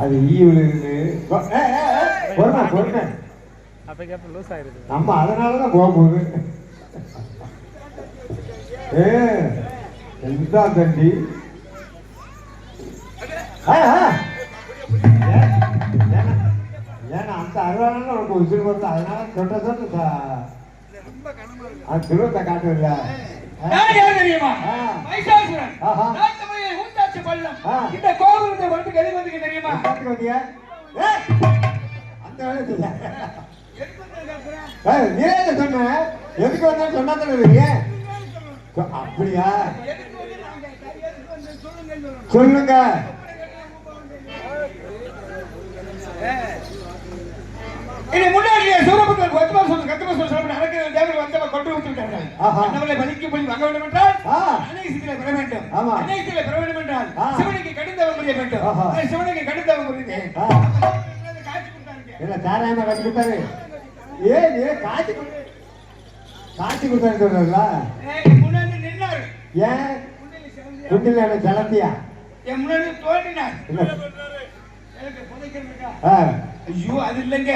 அது ஈவில் இருந்து நம்ம அதனாலதான் போகும்போது தண்டி ஏன்னா அந்த அறுபதால உனக்கு உசுறு வருது அதனால சொட்ட அது திருவத்தை காட்டுல இந்த கோபுரத்தை வந்து எதுக்கு வந்து தெரியுமா? அந்த வேலை சொன்ன எதுக்கு வந்தா சொன்னா அப்படியா சொல்லுங்க. இனி முன்னாடி சூரபுத்திரன் தேவர் வந்தவ கொண்டு விட்டுவிட்டார்கள். நம்மளை மதிக்கு போய் வாங்க வேண்டும் என்றால் அநேகத்திலே பெற வேண்டும். அநேகத்திலே பெற வேண்டும் என்றால் சிவனுக்கு கடிந்தவன் முடிய வேண்டும். சிவனுக்கு கடிந்தவன் முடிந்தேன் காட்சி கொடுத்தாரு. இல்ல தாராயமா காட்சி கொடுத்தாரு. காட்சி கொடுத்தாரு சொல்றா முன்னாடி நின்னாரு. ஏன் குண்டில ஜலத்தியா என் முன்னாடி தோன்றினார். ஐயோ அது இல்லைங்க.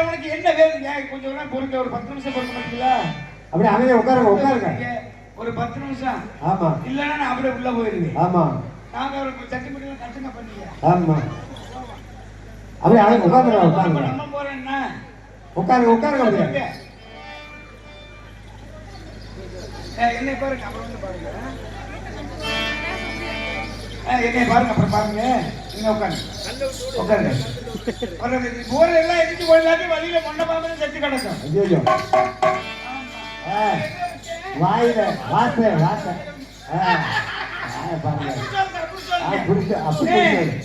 உனக்கு என்ன வேணும்? கொஞ்சம் பொறுங்க, ஒரு 10 நிமிஷம் பொறுங்க. அப்படி அமைதியா உட்காருங்க. ஒரு 10 நிமிஷம். ஆமா, இல்லன்னா நான் அப்படியே உள்ள போயிருவேன். ஆமா, நாங்க ஒரு சட்டிமட்டில கஷ்டமா பண்ணீங்க. ஆமா, அப்படியே அவங்க உட்காருங்க. நம்ம போறேன்னா உட்காருங்க. என்னை பாருங்க, அப்புறம் வந்து பாருங்க. என்னை பாருங்க, அப்புறம் பாருங்க. நீங்க உட்காருங்க. ஊர்ல எல்லாம் எதிர்த்து போயிடலாமே, வழியில மொண்ட பாம்பு செத்து கிடக்கும். ஐயோ வாயில வாச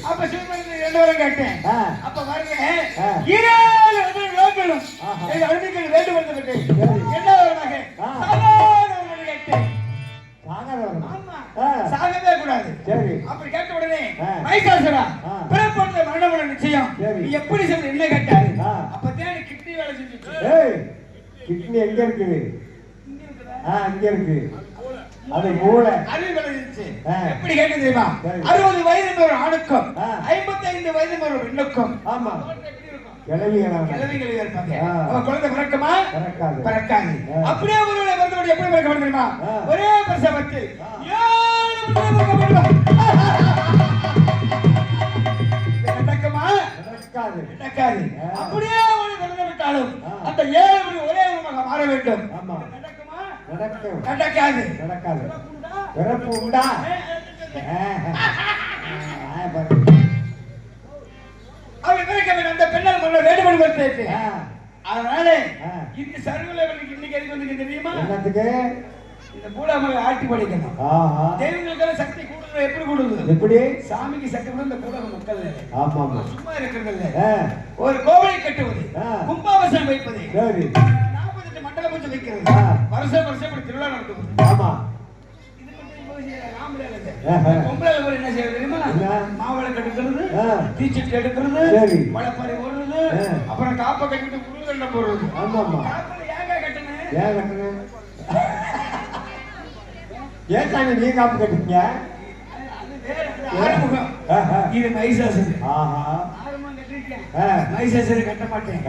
அப்ப சிவமணி 2 வரம் கேட்டேன். அப்ப பாருங்க, 7 லோகங்களும் அருமைகள் வேண்டுமென்று என்ன வரமாக கேட்டேன். சாகவே கூடாது. அப்படி கேட்ட உடனே மைசாசுரா பிறப்பொழுது மரணமுள்ள நிச்சயம் நீ எப்படி சொல்ற என்ன கேட்டாரு. அப்பதான் கிட்னி வேலை செஞ்சுச்சு. கிட்னி எங்க இருக்குது? அங்க இருக்கு. அது மூளை அறிவு விளைஞ்சிச்சு. எப்படி கேட்டு தெரியுமா? 60 வயது ஒரு ஆணுக்கும் 55 வயது ஒரு பெண்ணுக்கும். ஆமா, கிளவிகள் இருப்பாங்க. குழந்தை பிறக்குமா? பிறக்காது. அப்படியே ஒருவரை பிறந்தபடி எப்படி பிறக்க தெரியுமா? ஒரே பிரசவத்தில் 7 நடக்குமா? நடக்காது. அப்படியே ஒரு பிறந்து விட்டாலும் அந்த 7 ஒரே மாற வேண்டும். நடக்குமா? நடக்காது. பிறப்பு உண்டா? அந்த பெண்ணால் மன்ன வேண்டுமென்று வருது. அதனால இந்த சர்வல இன்னைக்கு எதுக்கு வந்து தெரியுமா? இந்த பூலாமலை ஆட்டி படிக்கணும். தெய்வங்களுக்கு சக்தி கூடுதல். எப்படி கூடுதல்? எப்படி? சாமிக்கு சக்தி கூட இந்த பூலக மக்கள் சும்மா இருக்கிறது இல்ல. ஒரு கோவிலை கட்டுவது, கும்பாபிஷேகம் வைப்பது, 48 மண்டல பூஜை வைக்கிறது, வருஷம் இப்படி திருவிழா நடத்துவது. ஆமா, பொம்பளை என்ன செய்ய தெரியுமா? மாவளை கட்டுக்கிறது, தீச்சட்டி எடுக்கிறது, மலைப்பாறை ஓடுறது, அப்புறம் காப்பை கட்டிட்டு குருகண்ட போடுறது. ஏன் சாமி நீ காப்பு கட்டுங்க? இது மைசாசன். மைசாசன் கட்ட மாட்டேன்.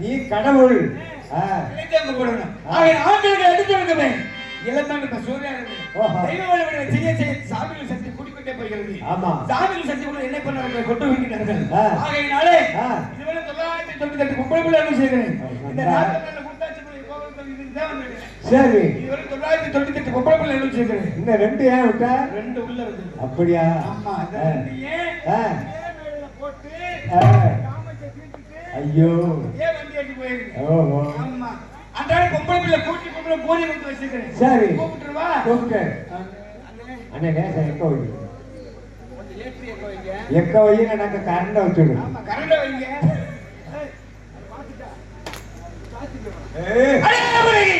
நீ கடவுள். ஆண்களுக்கு எடுத்து வைக்கவே இளந்தாங்க சூர்யா தெய்வ வழிபாடு செய்ய சாமிகள் சக்தி கூட்டிக்கொண்டே போகிறது. சாமிகள் சக்தி கூட என்ன பண்ணார்கள்? கொண்டு வைக்கிறார்கள். ஆகையினாலே இதுவரை 998 பொம்பளை பிள்ளை அருள் செய்கிறேன். இந்த 4 கூட்டாட்சி சரி, இதுவரை 998 பொம்பளை பிள்ளை அருள் செய்கிறேன். இந்த 2 ஏன் விட்டா? 2 உள்ள இருக்கு. அப்படியா? ஆமா, அந்த 2 ஏன் போட்டு காமத்தை தீர்த்துட்டு ஐயோ ஏன் வண்டி ஏறி போயிருக்கு. ஓஹோ, ஆமா. அன்றாட பொம்பளை பிள்ளை கூட்டி பொம்பளை போரி வந்து வச்சிருக்கேன். சரி, கூப்பிட்டுருவா. கூப்பிட்டு அண்ணே நேசா எக்க வைங்க. கொஞ்சம் லேட்ரி எக்க வைங்க. எனக்கு கரண்ட வச்சுடு. ஆமா, கரண்ட வைங்க. பாத்துட்டா பாத்துட்டு ஏய் அடே புரகி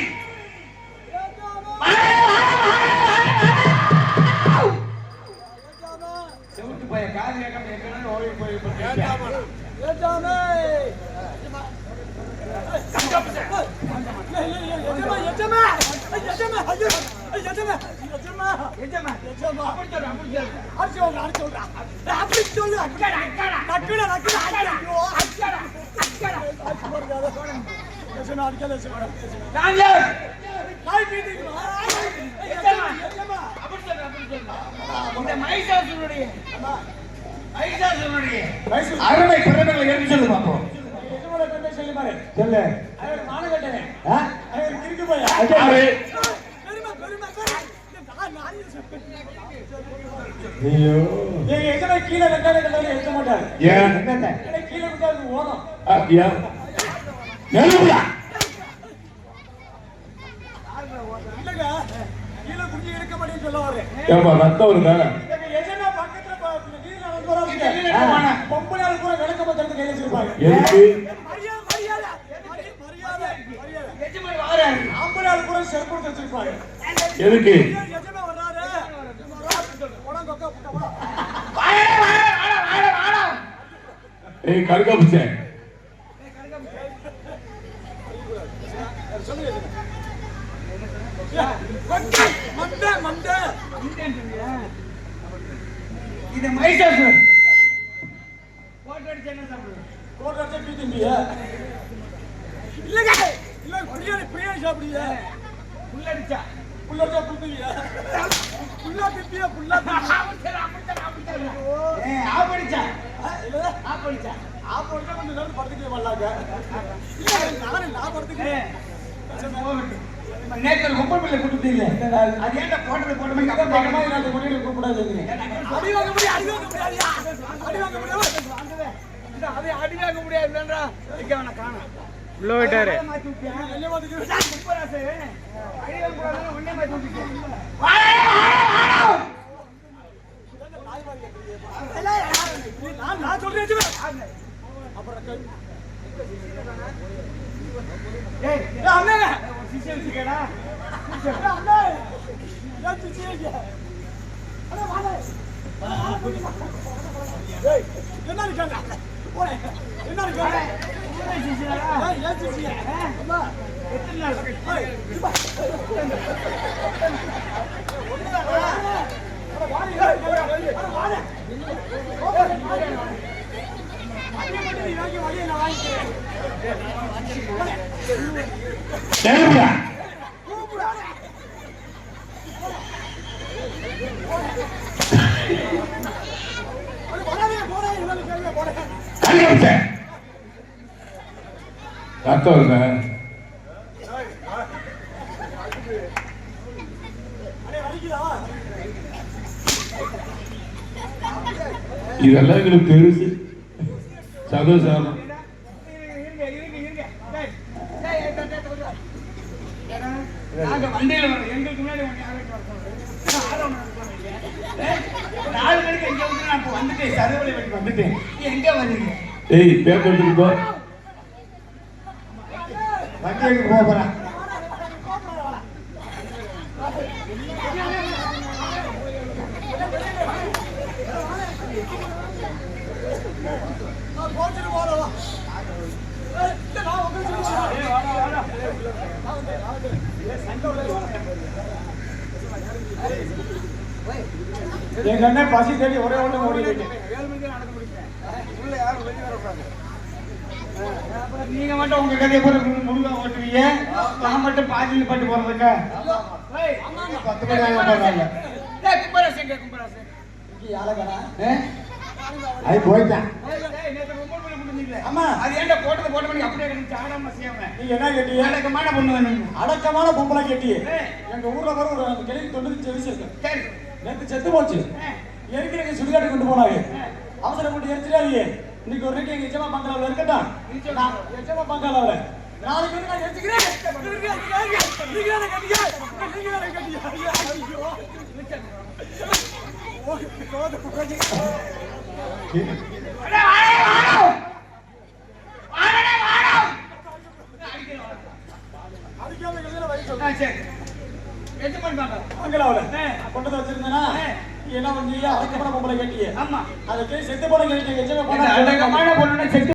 செவுட்டு போய் காது கேட்காம எங்கன்னு ஓடி போய் ஏட்டாமா ஏட்டாமே அருமை பிறந்தங்களை எடுத்து சொல்லு பாப்போம். சொல்லு. ஐயோ கீழே வெட்டாலே எடுக்க மாட்டாரு. ஏன் கீழே விட்டா ஓடும். கீழே குஞ்சு எடுக்க மாட்டேன்னு சொல்ல வரேன். ரத்தம் வருதா? பொம்பளையால கூட விளக்க பத்திரத்தை கையில் வச்சிருப்பாங்க. ஆம்பளையால கூட செருப்பு வச்சிருப்பாங்க. எதுக்கு? கருக்கா பிச்சேன். இது மைசாசுரன். போட்டோ அடிச்சு என்ன சாப்பிடுங்க? போட்டோ அடிச்சு பீ திம்பியா? இல்லங்க. இல்ல பிரியாணி சாப்பிடுங்க. புல்லடிச்சா புல் திம்பியா? புல்லா திம்பியா? ஆப்படிச்சா? இல்ல ஆப்படிச்சா. ஆப்படிச்சா கொஞ்சம் நேரம் படுத்துக்கவே வரலாங்க. இல்ல நான் படுத்துக்கிறேன். நேத்து கும்பல் பிள்ளை கூப்பிட்டீங்க. அது ஏன்டா போட்டது போட்ட மாதிரி கதை பக்கமா நான் முடியல கூப்பிடாது. அடி வாங்க முடியாதியா? அடி வாங்க முடியாது. அது அடி வாங்க முடியாதுன்றா. இங்க வேணா காணோம். உள்ள போயிட்டாரு. வெளிய வந்து சூப்பராசே. அடி வாங்க கூடாதுன்னு ஒண்ணே மாதிரி கூப்பிட்டீங்க. நான் சொல்றேன். அப்புறம் ஏய் அண்ணா சிசிஎல் சிக்கடா அண்ணா யா சிசிஎல் அண்ணா வாடா ஏய் என்ன இருக்கடா போடா என்ன இருக்கடா சிசிஎல் ஏய் யா சிசிஎல் அம்மா எத்தனை நாள் ஏய் வா வாடா இதெல்லாம் எங்களுக்கு பெருசு சந்தோஷம். வண்டியில எங்களுக்கு முன்னாடி 4 மணிக்கு எங்க வந்து நான் வந்துட்டேன். சதுவலை வெட்டி வந்துட்டேன். எங்க வந்தீங்க? ஏய் பேப்பர் எடுத்துட்டு போ. வண்டி எடுத்து போக போறேன். எங்க அண்ணன் பசி தேடி ஒரே ஒண்ணு ஓடி போயிட்டேன். 7 மணிக்கு நடக்க முடியும். உள்ள யாரும் வெளிய வரக்கூடாது. நீங்க மட்டும் உங்க கதையை போற முழுங்க ஓட்டுவீங்க. நான் மட்டும் பாதியில பட்டு போறதுக்கா? ஏய் 10 மணி ஆக போறாங்க. டேய் கும்பராசன் இங்க யாலகடா? ஐ போய்டா. டேய் நேத்து ரொம்ப மணி முடிஞ்சீங்களே. அம்மா அது ஏன்டா போட்டது போட்ட மணி அப்படியே கிடந்து ஆடாம செய்யாம. நீ என்ன கேட்டிய? அடக்கமான பொண்ணு வேணும். அடக்கமான பொம்பளை கேட்டிய. எங்க ஊர்ல வர ஒரு கிளவி தொண்டு செவிச்சு இருக்கு. சரி நேத்து செத்து போச்சு. எரிக்கிறங்க சுடுகாட்டு கொண்டு போனாங்க. அவசரம் போட்டு எரிச்சிடாதீங்க. இன்னைக்கு ஒரு ரேட் எங்க எச்சமா பங்களால இருக்கட்டும். எச்சமா பங்களால நாளைக்கு வந்து நான் எரிச்சிக்கிறேன். நீங்க என்ன கட்டியா? ஐயோ ஓ கோத புகஜி அட அடிக்காம கதையில வை சொல்றேன். சரி எது பண்ணாங்க பங்களால கொண்டு வச்சிருந்தேனா என்ன பண்ணீங்க? அடக்கமான பொம்பளை கேட்டியே. ஆமா அதுக்கு செத்து போன கேட்டியே. எச்சமா போன அடக்கமான பொண்ணுனா செத்து